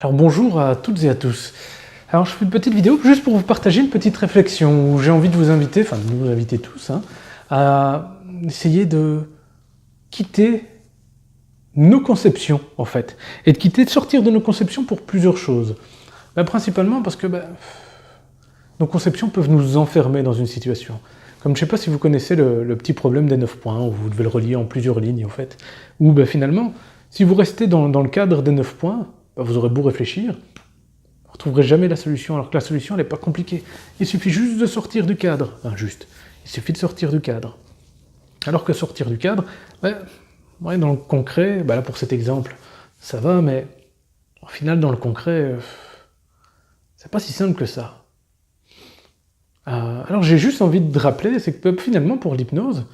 Alors bonjour à toutes et à tous. Alors je fais une petite vidéo juste pour vous partager une petite réflexion où j'ai envie de vous inviter, enfin de nous inviter tous, à essayer de quitter nos conceptions en fait. Et de sortir de nos conceptions pour plusieurs choses. Principalement parce que nos conceptions peuvent nous enfermer dans une situation. Comme je ne sais pas si vous connaissez le petit problème des 9 points, où vous devez le relier en plusieurs lignes en fait. Où finalement, si vous restez dans le cadre des 9 points, vous aurez beau réfléchir, vous ne trouverez jamais la solution, alors que la solution, elle n'est pas compliquée. Il suffit juste de sortir du cadre. Enfin, juste. Il suffit de sortir du cadre. Alors que sortir du cadre, dans le concret, là pour cet exemple, ça va, mais au final, dans le concret, c'est pas si simple que ça. Alors j'ai juste envie de rappeler, c'est que finalement, pour l'hypnose,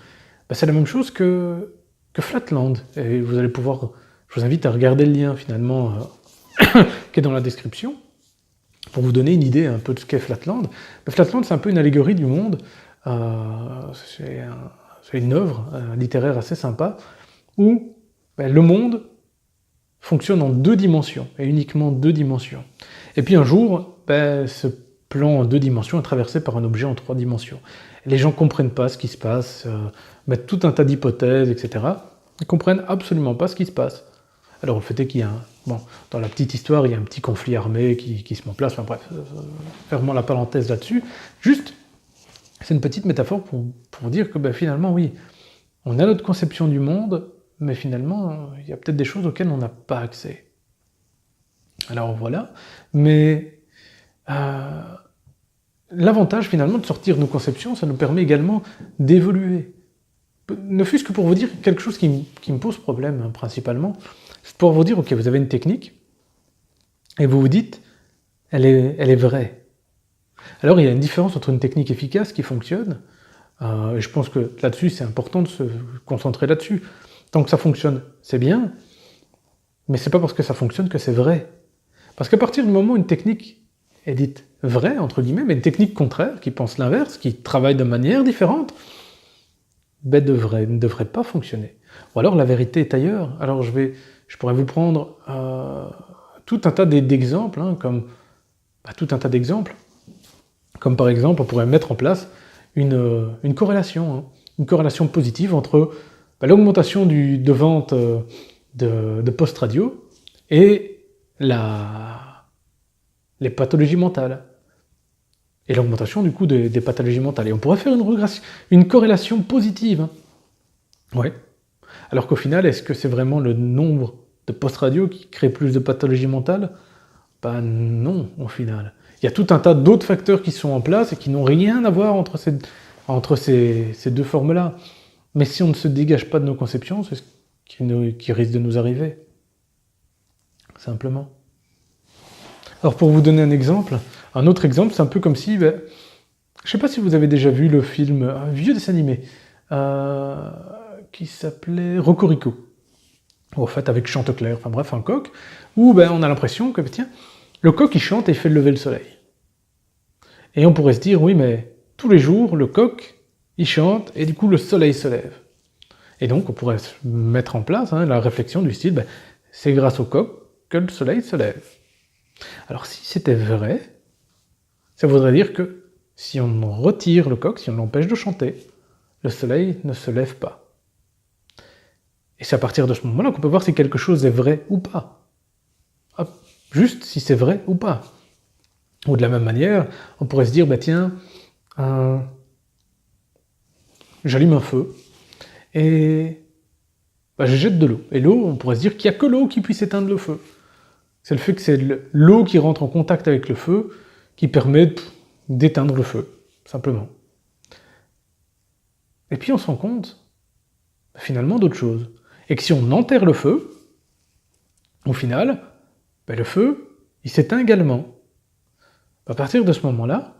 c'est la même chose que Flatland. Et vous allez pouvoir, je vous invite à regarder le lien finalement qui est dans la description, pour vous donner une idée un peu de ce qu'est Flatland. Flatland, c'est un peu une allégorie du monde. C'est une œuvre littéraire assez sympa, où le monde fonctionne en 2 dimensions, et uniquement 2 dimensions. Et puis un jour, ce plan en 2 dimensions est traversé par un objet en 3 dimensions. Les gens ne comprennent pas ce qui se passe, mettent tout un tas d'hypothèses, etc. Ils ne comprennent absolument pas ce qui se passe. Alors le fait est qu'il y a dans la petite histoire, il y a un petit conflit armé qui se met en place, enfin bref, fermons la parenthèse là-dessus. Juste, c'est une petite métaphore pour dire que finalement, oui, on a notre conception du monde, mais finalement, il y a peut-être des choses auxquelles on n'a pas accès. Alors voilà, mais l'avantage finalement de sortir de nos conceptions, ça nous permet également d'évoluer. Ne fût-ce que pour vous dire quelque chose qui me pose problème, principalement, c'est pour vous dire, ok, vous avez une technique, et vous vous dites, elle est vraie. Alors il y a une différence entre une technique efficace qui fonctionne, et je pense que là-dessus c'est important de se concentrer là-dessus. Tant que ça fonctionne, c'est bien, mais c'est pas parce que ça fonctionne que c'est vrai. Parce qu'à partir du moment où une technique est dite vraie, entre guillemets, mais une technique contraire, qui pense l'inverse, qui travaille de manière différente, ne devrait pas fonctionner. Ou alors la vérité est ailleurs. Alors je pourrais vous prendre tout un tas d'exemples, comme tout un tas d'exemples, comme par exemple on pourrait mettre en place une corrélation, une corrélation positive entre l'augmentation de vente de post-radio et les pathologies mentales. Et l'augmentation du coup des pathologies mentales. Et on pourrait faire une corrélation positive. Ouais. Alors qu'au final, est-ce que c'est vraiment le nombre de post-radio qui crée plus de pathologies mentales ? Non, au final. Il y a tout un tas d'autres facteurs qui sont en place et qui n'ont rien à voir entre ces 2 formes-là. Mais si on ne se dégage pas de nos conceptions, c'est ce qui risque de nous arriver. Simplement. Alors pour vous donner un autre exemple, c'est un peu comme si... je ne sais pas si vous avez déjà vu le film, un vieux dessin animé, qui s'appelait Rocorico. En fait, avec Chanteclair, enfin bref, un coq, où on a l'impression que, tiens, le coq, il chante et il fait lever le soleil. Et on pourrait se dire, oui, mais tous les jours, le coq, il chante, et du coup, le soleil se lève. Et donc, on pourrait mettre en place la réflexion du style, c'est grâce au coq que le soleil se lève. Alors, si c'était vrai, ça voudrait dire que si on retire le coq, si on l'empêche de chanter, le soleil ne se lève pas. Et c'est à partir de ce moment-là qu'on peut voir si quelque chose est vrai ou pas. Juste si c'est vrai ou pas. Ou de la même manière, on pourrait se dire, tiens, j'allume un feu, et je jette de l'eau. Et l'eau, on pourrait se dire qu'il n'y a que l'eau qui puisse éteindre le feu. C'est le fait que c'est l'eau qui rentre en contact avec le feu qui permet d'éteindre le feu, simplement. Et puis on se rend compte, finalement, d'autres choses. Et que si on enterre le feu, au final, le feu, il s'éteint également. À partir de ce moment-là,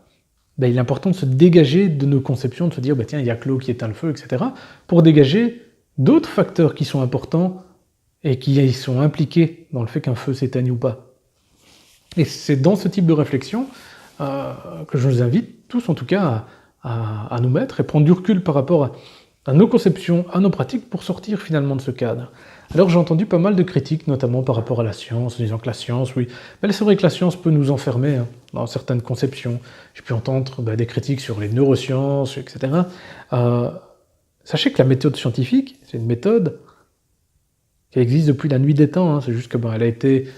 il est important de se dégager de nos conceptions, de se dire, tiens, il n'y a que l'eau qui éteint le feu, etc., pour dégager d'autres facteurs qui sont importants et qui sont impliqués dans le fait qu'un feu s'éteigne ou pas. Et c'est dans ce type de réflexion que je vous invite tous, en tout cas, à nous mettre et prendre du recul par rapport à nos conceptions, à nos pratiques, pour sortir finalement de ce cadre. Alors j'ai entendu pas mal de critiques, notamment par rapport à la science, disant que la science, oui, mais c'est vrai que la science peut nous enfermer dans certaines conceptions. J'ai pu entendre des critiques sur les neurosciences, etc. Sachez que la méthode scientifique, c'est une méthode qui existe depuis la nuit des temps, c'est juste que elle a été,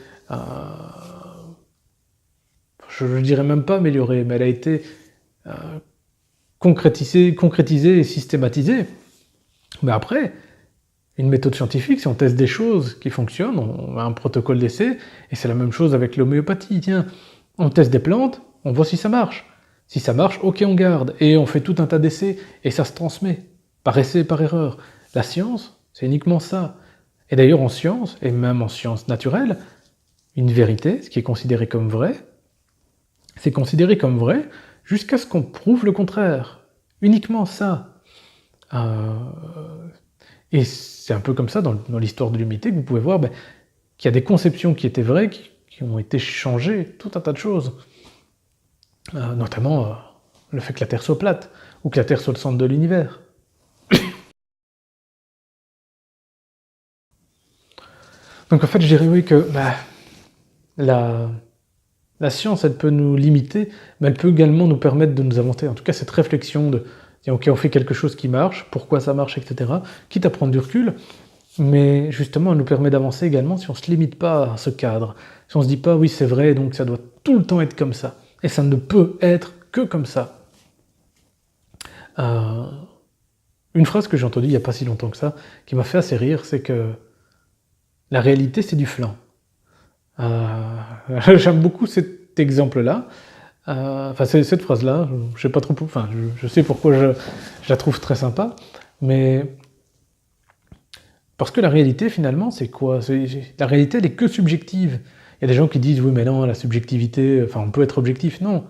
je ne dirais même pas améliorée, mais elle a été concrétisée et systématisée. Mais après, une méthode scientifique, si on teste des choses qui fonctionnent, on a un protocole d'essai, et c'est la même chose avec l'homéopathie. Tiens, on teste des plantes, on voit si ça marche. Si ça marche, ok, on garde, et on fait tout un tas d'essais, et ça se transmet, par essai et par erreur. La science, c'est uniquement ça. Et d'ailleurs, en science, et même en sciences naturelles, une vérité, ce qui est considéré comme vrai, c'est considéré comme vrai jusqu'à ce qu'on prouve le contraire. Uniquement ça. Et c'est un peu comme ça dans l'histoire de l'humanité que vous pouvez voir qu'il y a des conceptions qui étaient vraies, qui ont été changées, tout un tas de choses. Notamment le fait que la Terre soit plate, ou que la Terre soit le centre de l'univers. Donc en fait, je dirais oui que la science, elle peut nous limiter, mais elle peut également nous permettre de nous inventer, en tout cas cette réflexion de ok, on fait quelque chose qui marche, pourquoi ça marche, etc. Quitte à prendre du recul, mais justement, elle nous permet d'avancer également si on ne se limite pas à ce cadre. Si on ne se dit pas, oui, c'est vrai, donc ça doit tout le temps être comme ça. Et ça ne peut être que comme ça. Une phrase que j'ai entendue il n'y a pas si longtemps que ça, qui m'a fait assez rire, c'est que la réalité, c'est du flan. J'aime beaucoup cet exemple-là. Cette phrase-là, je sais pas trop, je sais pourquoi je la trouve très sympa, mais parce que la réalité, finalement, c'est quoi? La réalité, elle est que subjective. Il y a des gens qui disent, oui, mais non, la subjectivité, on peut être objectif. Non.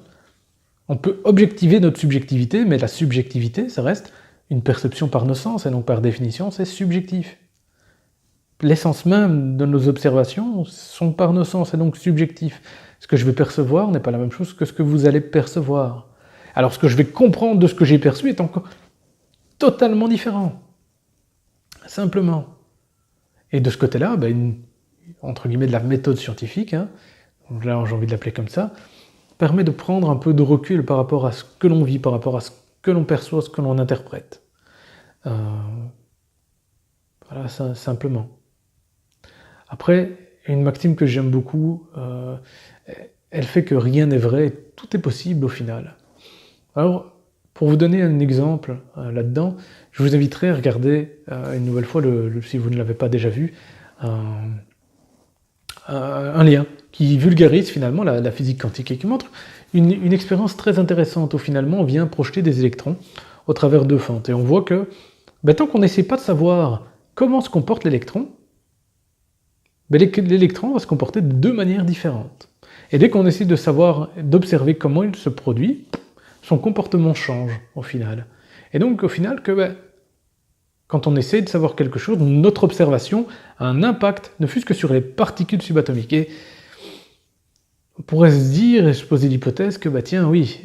On peut objectiver notre subjectivité, mais la subjectivité, ça reste une perception par nos sens, et donc par définition, c'est subjectif. L'essence même de nos observations sont par nos sens, et donc subjectif. Ce que je vais percevoir n'est pas la même chose que ce que vous allez percevoir. Alors ce que je vais comprendre de ce que j'ai perçu est encore totalement différent. Simplement. Et de ce côté-là, entre guillemets, de la méthode scientifique, là j'ai envie de l'appeler comme ça, permet de prendre un peu de recul par rapport à ce que l'on vit, par rapport à ce que l'on perçoit, ce que l'on interprète. Voilà, ça, simplement. Après, une maxime que j'aime beaucoup, elle fait que rien n'est vrai, tout est possible au final. Alors, pour vous donner un exemple là-dedans, je vous inviterai à regarder une nouvelle fois, si vous ne l'avez pas déjà vu, un lien qui vulgarise finalement la physique quantique et qui montre une expérience très intéressante où finalement on vient projeter des électrons au travers deux fentes. Et on voit que tant qu'on n'essaie pas de savoir comment se comporte l'électron, l'électron va se comporter de deux manières différentes. Et dès qu'on essaie de savoir, d'observer comment il se produit, son comportement change au final. Et donc au final, quand on essaie de savoir quelque chose, notre observation a un impact, ne fût-ce que sur les particules subatomiques. Et on pourrait se dire, et se poser l'hypothèse que, tiens, oui,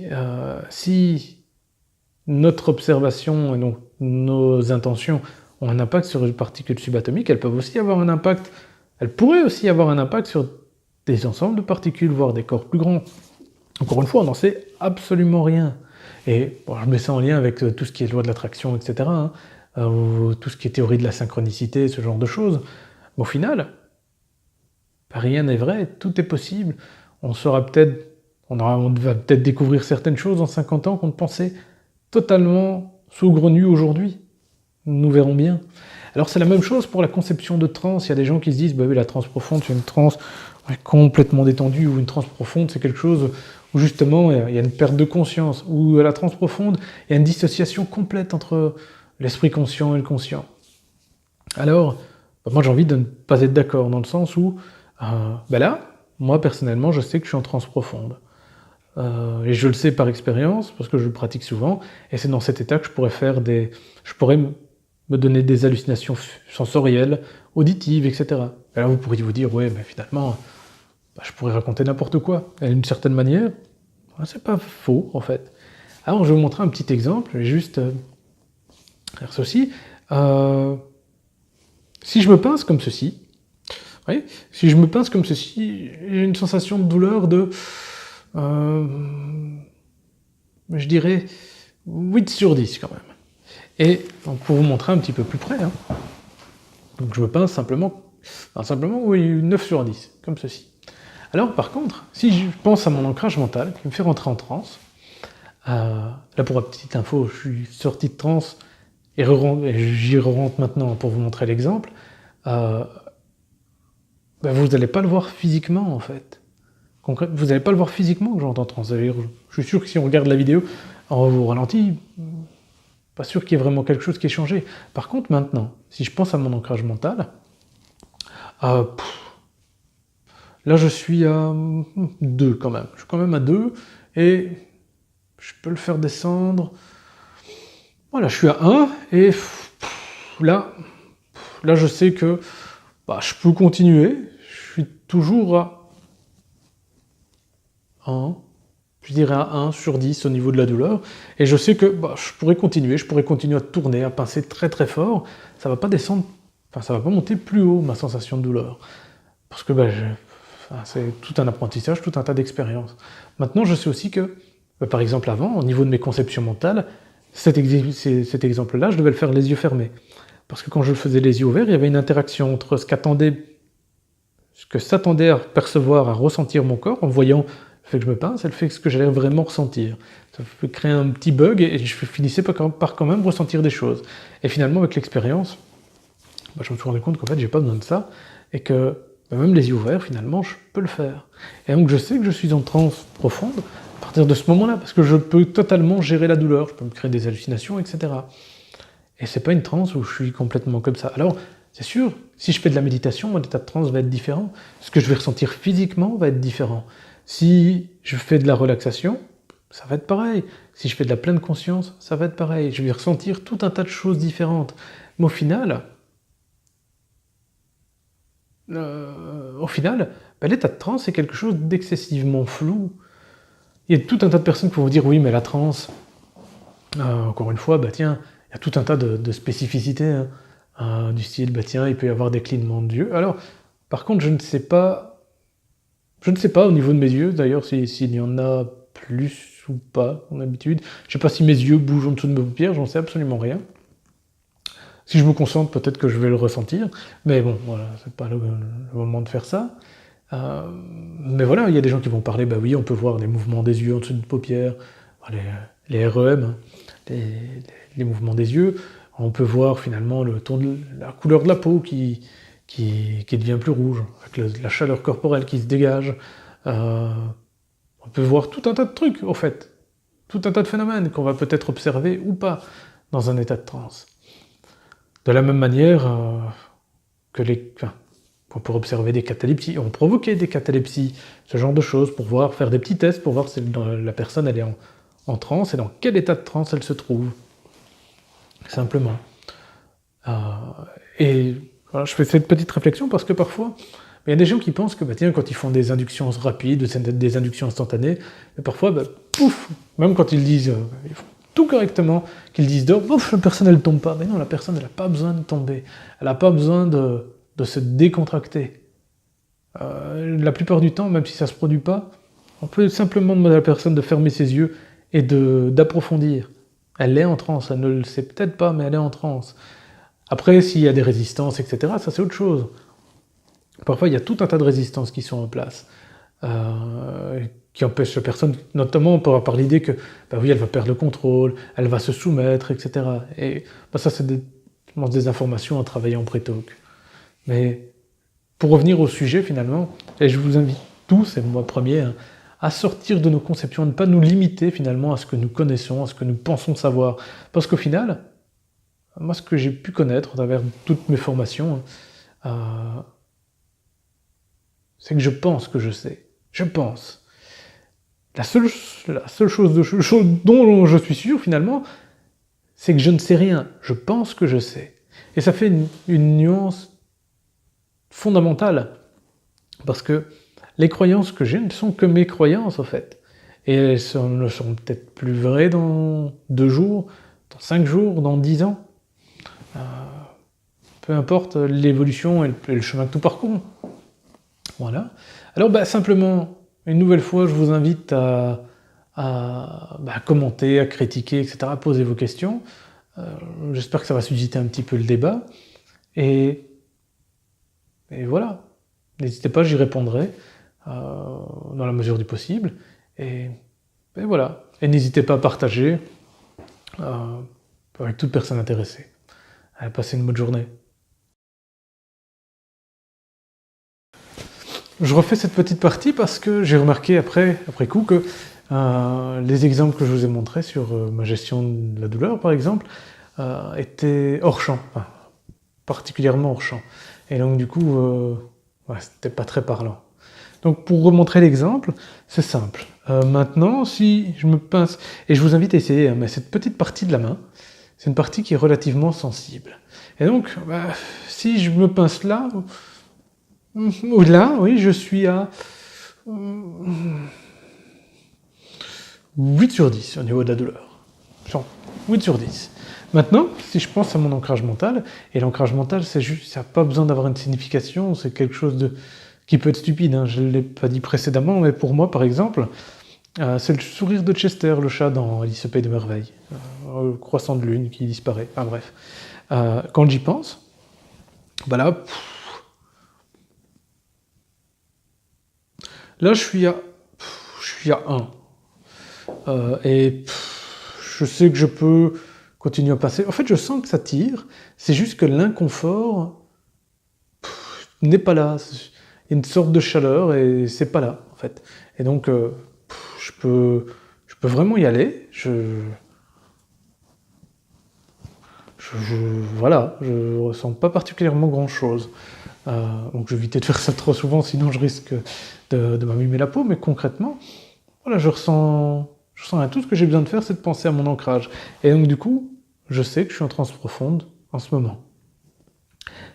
si notre observation et donc nos intentions ont un impact sur les particules subatomiques, elles peuvent aussi avoir un impact, elles pourraient aussi avoir un impact sur des ensembles de particules, voire des corps plus grands. Encore une fois, on n'en sait absolument rien. Et je mets ça en lien avec tout ce qui est loi de l'attraction, etc., ou tout ce qui est théorie de la synchronicité, ce genre de choses. Mais au final, rien n'est vrai, tout est possible. On va peut-être découvrir certaines choses dans 50 ans qu'on pensait totalement saugrenues aujourd'hui. Nous verrons bien. Alors c'est la même chose pour la conception de transe. Il y a des gens qui se disent, oui, la transe profonde, c'est une transe complètement détendue, ou une transe profonde, c'est quelque chose où justement il y a une perte de conscience, ou à la transe profonde, il y a une dissociation complète entre l'esprit conscient et le conscient. Alors, moi j'ai envie de ne pas être d'accord, dans le sens où, là, moi personnellement, je sais que je suis en transe profonde. Et je le sais par expérience, parce que je le pratique souvent, et c'est dans cet état que je pourrais me donner des hallucinations sensorielles, auditives, etc. Et là, vous pourriez vous dire, ouais, mais finalement, je pourrais raconter n'importe quoi. Et d'une certaine manière, c'est pas faux, en fait. Alors, je vais vous montrer un petit exemple. Je vais juste Faire ceci. Si je me pince comme ceci, oui, si je me pince comme ceci, j'ai une sensation de douleur de, je dirais, 8 sur 10 quand même. Et donc, pour vous montrer un petit peu plus près, hein, donc je me pince simplement, oui, 9 sur 10, comme ceci. Alors par contre, si je pense à mon ancrage mental, qui me fait rentrer en transe, là pour la petite info, je suis sorti de transe, et j'y rentre maintenant pour vous montrer l'exemple, vous n'allez pas le voir physiquement en fait. Vous n'allez pas le voir physiquement que j'entre en transe. Je suis sûr que si on regarde la vidéo au ralenti, pas sûr qu'il y ait vraiment quelque chose qui ait changé. Par contre maintenant, si je pense à mon ancrage mental, là je suis à 2 quand même. Je suis quand même à 2 et je peux le faire descendre. Voilà, je suis à 1 et là je sais que je peux continuer. Je suis toujours à 1, je dirais à 1 sur 10 au niveau de la douleur. Et je sais que je pourrais continuer à tourner, à pincer très très fort. Ça va pas descendre, ça va pas monter plus haut ma sensation de douleur. Parce que c'est tout un apprentissage, tout un tas d'expériences. Maintenant, je sais aussi que, par exemple avant, au niveau de mes conceptions mentales, cet exemple-là, je devais le faire les yeux fermés. Parce que quand je le faisais les yeux ouverts, il y avait une interaction entre ce que s'attendait à percevoir, à ressentir mon corps, en voyant le fait que je me pince, et le fait que ce que j'allais vraiment ressentir. Ça peut créer un petit bug, et je finissais par quand même ressentir des choses. Et finalement, avec l'expérience, je me suis rendu compte qu'en fait, j'ai pas besoin de ça, et que même les yeux ouverts, finalement, je peux le faire. Et donc, je sais que je suis en transe profonde à partir de ce moment-là, parce que je peux totalement gérer la douleur, je peux me créer des hallucinations, etc. Et c'est pas une transe où je suis complètement comme ça. Alors, c'est sûr, si je fais de la méditation, mon état de transe va être différent. Ce que je vais ressentir physiquement va être différent. Si je fais de la relaxation, ça va être pareil. Si je fais de la pleine conscience, ça va être pareil. Je vais ressentir tout un tas de choses différentes. Mais au final, l'état de transe, c'est quelque chose d'excessivement flou. Il y a tout un tas de personnes qui vont vous dire, oui, mais la transe, encore une fois, il y a tout un tas de spécificités, hein, du style, il peut y avoir des clignements d'yeux. Alors, par contre, je ne sais pas au niveau de mes yeux, d'ailleurs, s'il y en a plus ou pas, en habitude. Je ne sais pas si mes yeux bougent en dessous de mes paupières, j'en sais absolument rien. Si je me concentre, peut-être que je vais le ressentir, mais bon, voilà, c'est pas le moment de faire ça. Mais voilà, il y a des gens qui vont parler, oui, on peut voir les mouvements des yeux en dessous de paupières, les REM, hein, les mouvements des yeux. On peut voir finalement la couleur de la peau qui devient plus rouge, avec la chaleur corporelle qui se dégage. On peut voir tout un tas de trucs, au fait. Tout un tas de phénomènes qu'on va peut-être observer ou pas dans un état de transe. De la même manière qu'on peut observer des catalepsies, on provoquer des catalepsies, ce genre de choses, pour faire des petits tests, pour voir si la personne elle est en transe et dans quel état de transe elle se trouve. Simplement. Et voilà, je fais cette petite réflexion parce que parfois, il y a des gens qui pensent que quand ils font des inductions rapides, des inductions instantanées, mais parfois, pouf, même quand ils disent, ils font tout correctement, qu'ils disent la personne elle tombe pas. Mais non, la personne elle n'a pas besoin de tomber, elle n'a pas besoin de se décontracter. La plupart du temps, même si ça ne se produit pas, on peut simplement demander à la personne de fermer ses yeux et d'approfondir. Elle est en transe, elle ne le sait peut-être pas, mais elle est en transe. Après, s'il y a des résistances, etc., ça c'est autre chose. Parfois, il y a tout un tas de résistances qui sont en place, qui empêchent la personne, notamment par l'idée que, elle va perdre le contrôle, elle va se soumettre, etc. Et ça, c'est des informations à travailler en pré-talk. Mais pour revenir au sujet, finalement, et je vous invite tous, et moi premier, à sortir de nos conceptions, à ne pas nous limiter, finalement, à ce que nous connaissons, à ce que nous pensons savoir. Parce qu'au final, moi, ce que j'ai pu connaître à travers toutes mes formations, c'est que je pense que je sais. Je pense. La seule chose dont je suis sûr, finalement, c'est que je ne sais rien. Je pense que je sais. Et ça fait une nuance fondamentale. Parce que les croyances que j'ai ne sont que mes croyances, en fait. Et elles ne seront peut-être plus vraies dans 2 jours, dans 5 jours, dans 10 ans. peu importe l'évolution et le chemin que tout parcourt. Voilà. Alors simplement, une nouvelle fois, je vous invite à commenter, à critiquer, etc., à poser vos questions. J'espère que ça va susciter un petit peu le débat. Et voilà. N'hésitez pas, j'y répondrai dans la mesure du possible. Et voilà. Et n'hésitez pas à partager avec toute personne intéressée. Allez, passez une bonne journée. Je refais cette petite partie parce que j'ai remarqué après coup que les exemples que je vous ai montrés sur ma gestion de la douleur, par exemple, étaient hors champ, enfin, particulièrement hors champ. Et donc du coup, c'était pas très parlant. Donc pour remontrer l'exemple, c'est simple. Maintenant, si je me pince, et je vous invite à essayer, mais cette petite partie de la main, c'est une partie qui est relativement sensible. Et donc, si je me pince là, ou là, oui, je suis à 8 sur 10 au niveau de la douleur. Genre 8 sur 10. Maintenant, si je pense à mon ancrage mental, et l'ancrage mental, c'est juste, ça n'a pas besoin d'avoir une signification, c'est quelque chose qui peut être stupide, hein, je ne l'ai pas dit précédemment, mais pour moi, par exemple, c'est le sourire de Chester, le chat dans Alice au Pays des Merveilles, le croissant de lune qui disparaît, enfin bref. Quand j'y pense, là, je suis à 1. Et je sais que je peux continuer à passer. En fait, je sens que ça tire. C'est juste que l'inconfort n'est pas là. Il y a une sorte de chaleur et c'est pas là, en fait. Et donc, je peux vraiment y aller. Voilà, je ressens pas particulièrement grand-chose. Donc je vais éviter de faire ça trop souvent, sinon je risque de m'abîmer la peau. Mais concrètement, voilà, je ressens rien. Tout ce que j'ai besoin de faire, c'est de penser à mon ancrage. Et donc du coup, je sais que je suis en transe profonde en ce moment.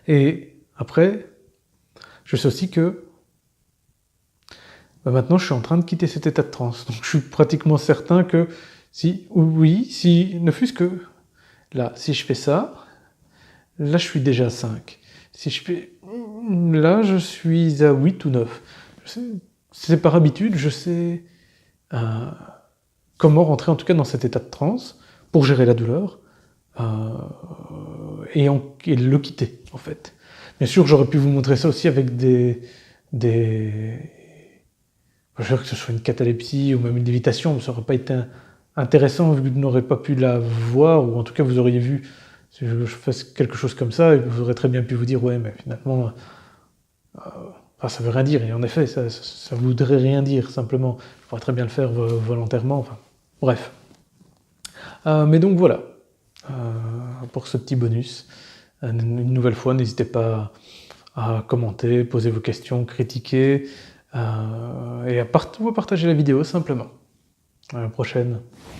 Et après, je sais aussi que maintenant, je suis en train de quitter cet état de transe. Donc je suis pratiquement certain que si ne fût-ce que là, si je fais ça, là je suis déjà à 5. Si je fais là, je suis à 8 ou 9. C'est par habitude, je sais comment rentrer en tout cas dans cet état de transe pour gérer la douleur et le quitter en fait. Bien sûr, j'aurais pu vous montrer ça aussi avec je veux dire que ce soit une catalepsie ou même une lévitation, ça n'aurait pas été intéressant vu que vous n'aurez pas pu la voir, ou en tout cas vous auriez vu si je fasse quelque chose comme ça, et vous aurez très bien pu vous dire ouais mais finalement ça veut rien dire, et en effet ça voudrait rien dire, simplement je pourrais très bien le faire volontairement, enfin bref. Mais donc voilà, pour ce petit bonus, une nouvelle fois, n'hésitez pas à commenter, poser vos questions, critiquer, et à partager la vidéo simplement. À la prochaine.